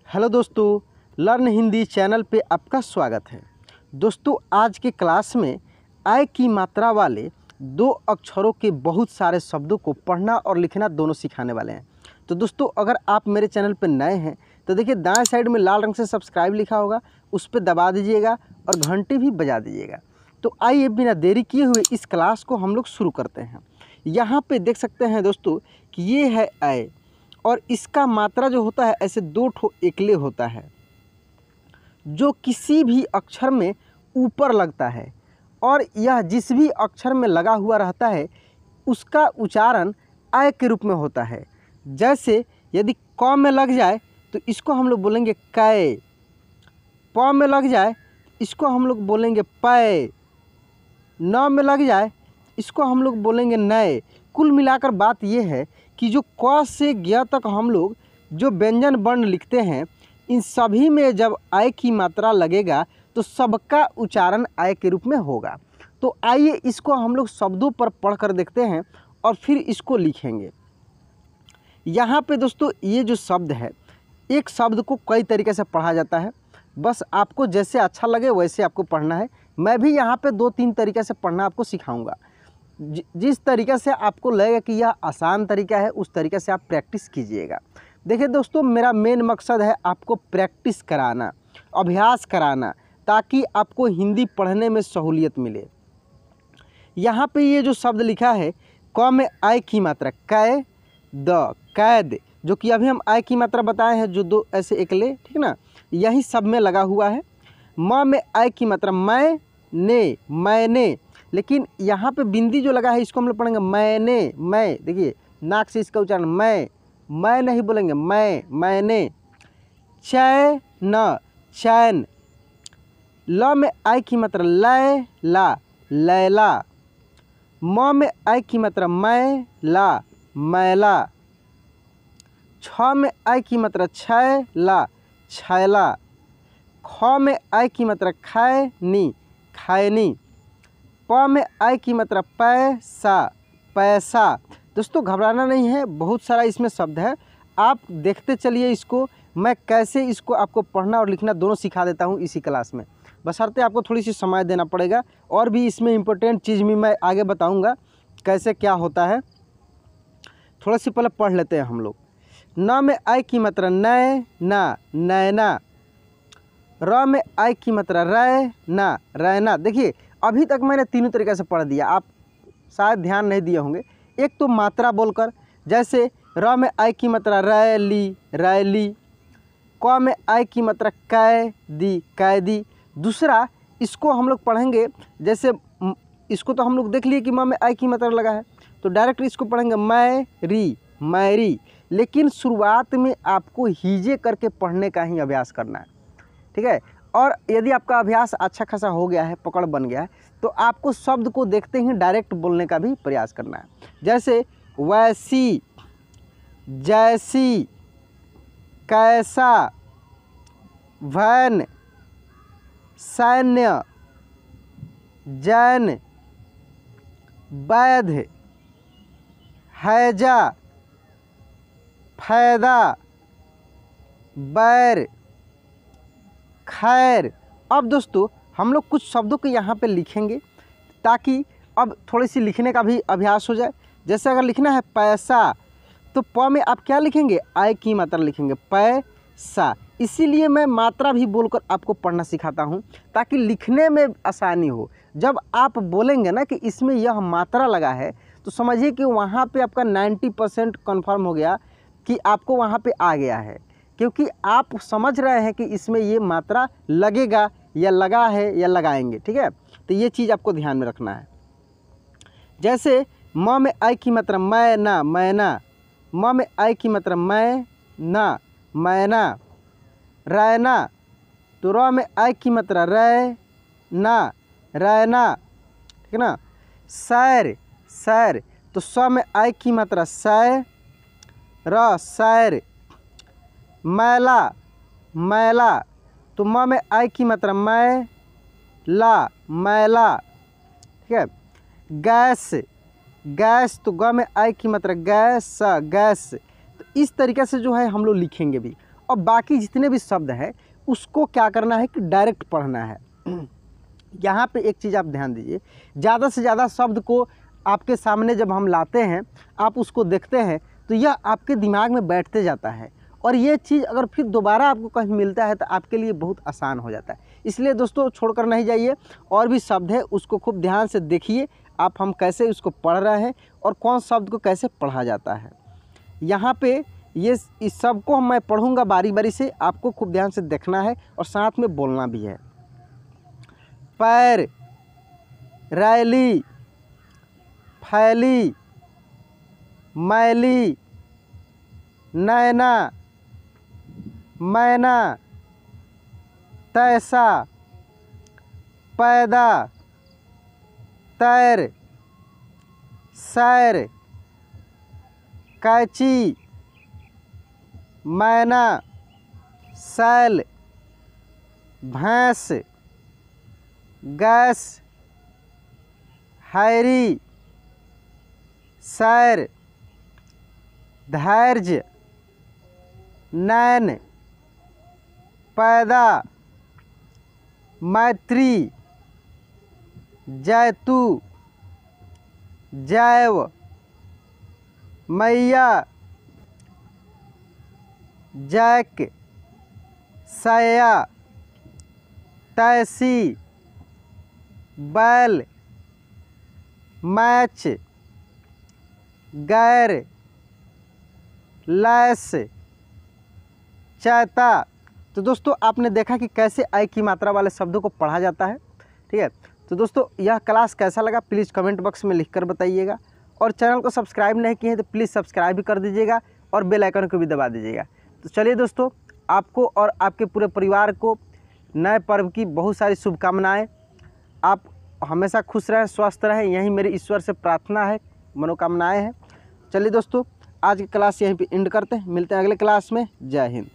Hello दोस्तों, learn Hindi channel पे आपका स्वागत है। दोस्तों, आज के क्लास में आय की मात्रा वाले दो अक्षरों के बहुत सारे शब्दों को पढ़ना और लिखना दोनों सिखाने वाले हैं। तो दोस्तों, अगर आप मेरे चैनल पर नए हैं तो देखिए दाएं साइड में लाल रंग से सब्सक्राइब लिखा होगा, उस पर दबा दीजिएगा और घंटी भी बजा दीजिएगा। तो आइए बिना देरी किए हुए इस क्लास को हम लोग शुरू करते हैं। यहाँ पे देख सकते हैं दोस्तों कि ये है आय और इसका मात्रा जो होता है ऐसे दो ठो एकले होता है जो किसी भी अक्षर में ऊपर लगता है, और यह जिस भी अक्षर में लगा हुआ रहता है उसका उच्चारण आय के रूप में होता है। जैसे यदि क में लग जाए तो इसको हम लोग बोलेंगे कै, प में लग जाए इसको हम लोग बोलेंगे पै, न में लग जाए इसको हम लोग बोलेंगे नए। कुल मिलाकर बात यह है कि जो क से ज्ञ तक हम लोग जो व्यंजन वर्ण लिखते हैं, इन सभी में जब आय की मात्रा लगेगा तो सबका उच्चारण आय के रूप में होगा। तो आइए इसको हम लोग शब्दों पर पढ़कर देखते हैं और फिर इसको लिखेंगे। यहाँ पे दोस्तों ये जो शब्द है, एक शब्द को कई तरीके से पढ़ा जाता है, बस आपको जैसे अच्छा लगे वैसे आपको पढ़ना है। मैं भी यहाँ पे 2-3 तरीके से पढ़ना आपको सिखाऊंगा। जिस तरीके से आपको लगेगा कि यह आसान तरीका है उस तरीके से आप प्रैक्टिस कीजिएगा। देखिए दोस्तों, मेरा मेन मकसद है आपको प्रैक्टिस कराना, अभ्यास कराना, ताकि आपको हिंदी पढ़ने में सहूलियत मिले। यहाँ पे ये जो शब्द लिखा है, क में आय की मात्रा कै, द कैद, जो कि अभी हम आय की मात्रा बताए हैं, जो दो ऐसे एकले, ठीक ना, यही सब में लगा हुआ है। म में आय की मात्रा मैं, ने, मैंने, लेकिन यहाँ पे बिंदी जो लगा है इसको हम लोग पढ़ेंगे मैंने, मैं, देखिए नाक से इसका उच्चारण मैं नहीं बोलेंगे, मैंने। चैन, चैन। ल में आय की मात्रा लय, ला, लैला। म में आय की मात्रा मैं, ला, मैला। छ में आय की मात्रा छै, ला, छैला। ख में आय की मात्रा खै, नी, खैनी। प में आय की मात्रा पैसा, पैसा। दोस्तों घबराना नहीं है, बहुत सारा इसमें शब्द है, आप देखते चलिए इसको। मैं कैसे इसको आपको पढ़ना और लिखना दोनों सिखा देता हूँ इसी क्लास में, बशर्ते आपको थोड़ी सी समय देना पड़ेगा। और भी इसमें इम्पोर्टेंट चीज़ भी मैं आगे बताऊँगा कैसे क्या होता है। थोड़ा सी पहले पढ़ लेते हैं हम लोग। न में आय की मात्रा नय, ना, नैना। र में आय की मात्रा रै, ना, रैना। देखिए अभी तक मैंने तीनों तरीके से पढ़ दिया, आप शायद ध्यान नहीं दिए होंगे। एक तो मात्रा बोलकर, जैसे र में आय की मात्रा रैली, रैली। क में आय की मात्रा कैदी, कैदी। दूसरा इसको हम लोग पढ़ेंगे, जैसे इसको तो हम लोग देख लिए कि म में आय की मात्रा लगा है, तो डायरेक्ट इसको पढ़ेंगे मैरी, मैरी। लेकिन शुरुआत में आपको हीजे करके पढ़ने का ही अभ्यास करना है, ठीक है। और यदि आपका अभ्यास अच्छा खासा हो गया है, पकड़ बन गया है, तो आपको शब्द को देखते ही डायरेक्ट बोलने का भी प्रयास करना है। जैसे वैसी, जैसी, कैसा, वैन, सैन्य, जैन, वैध, हैजा, फायदा, बैर, खैर। अब दोस्तों हम लोग कुछ शब्दों को यहाँ पे लिखेंगे ताकि अब थोड़ी सी लिखने का भी अभ्यास हो जाए। जैसे अगर लिखना है पैसा, तो प में आप क्या लिखेंगे, आय की मात्रा लिखेंगे, पैसा। इसीलिए मैं मात्रा भी बोलकर आपको पढ़ना सिखाता हूँ ताकि लिखने में आसानी हो। जब आप बोलेंगे ना कि इसमें यह मात्रा लगा है, तो समझिए कि वहाँ पे आपका 90% कन्फर्म हो गया कि आपको वहाँ पे आ गया है, क्योंकि आप समझ रहे हैं कि इसमें ये मात्रा लगेगा या लगा है या लगाएंगे, ठीक है। तो ये चीज़ आपको ध्यान में रखना है। जैसे म में आय की मात्रा मैं, ना, मैना। म में आय की मात्रा मैं, ना, मैना। रैना, तो र में आय की मात्रा रै, ना, रैना, ठीक है ना। सैर, सैर, तो स में आय की मात्रा सै, र, सैर। मैला, मैला, तो म में आय की मात्रा मैं, ला, मैला, ठीक है। गैस, गैस, तो ग में आय की मात्रा गैस, गैस। तो इस तरीके से जो है हम लोग लिखेंगे भी। और बाकी जितने भी शब्द हैं उसको क्या करना है कि डायरेक्ट पढ़ना है। यहाँ पे एक चीज़ आप ध्यान दीजिए, ज़्यादा से ज़्यादा शब्द को आपके सामने जब हम लाते हैं, आप उसको देखते हैं तो यह आपके दिमाग में बैठते जाता है, और ये चीज़ अगर फिर दोबारा आपको कहीं मिलता है तो आपके लिए बहुत आसान हो जाता है। इसलिए दोस्तों छोड़कर नहीं जाइए, और भी शब्द है उसको खूब ध्यान से देखिए आप हम कैसे उसको पढ़ रहे हैं और कौन शब्द को कैसे पढ़ा जाता है। यहाँ पे ये इस सब को मैं पढ़ूँगा बारी बारी से, आपको खूब ध्यान से देखना है और साथ में बोलना भी है। पैर, रैली, फैली, मैली, नैना, मैना, तैसा, पैदा, तैर, सैर, कैची, मैना, सैल, भैंस, गैस, हैरी, सैर, धैर्य, नैन, पैदा, मैत्री, जैतू, जैव, मैया, जैक, सया, तैसी, बैल, मैच, गैर, लैस, चैता। तो दोस्तों आपने देखा कि कैसे आई की मात्रा वाले शब्दों को पढ़ा जाता है। ठीक है, तो दोस्तों यह क्लास कैसा लगा प्लीज़ कमेंट बॉक्स में लिखकर बताइएगा, और चैनल को सब्सक्राइब नहीं किए हैं तो प्लीज़ सब्सक्राइब भी कर दीजिएगा और बेल आइकन को भी दबा दीजिएगा। तो चलिए दोस्तों, आपको और आपके पूरे परिवार को नए पर्व की बहुत सारी शुभकामनाएं। आप हमेशा खुश रहें, स्वस्थ रहें, यही मेरी ईश्वर से प्रार्थना है, मनोकामनाएं हैं। चलिए दोस्तों, आज की क्लास यहीं पे एंड करते हैं, मिलते हैं अगले क्लास में। जय हिंद।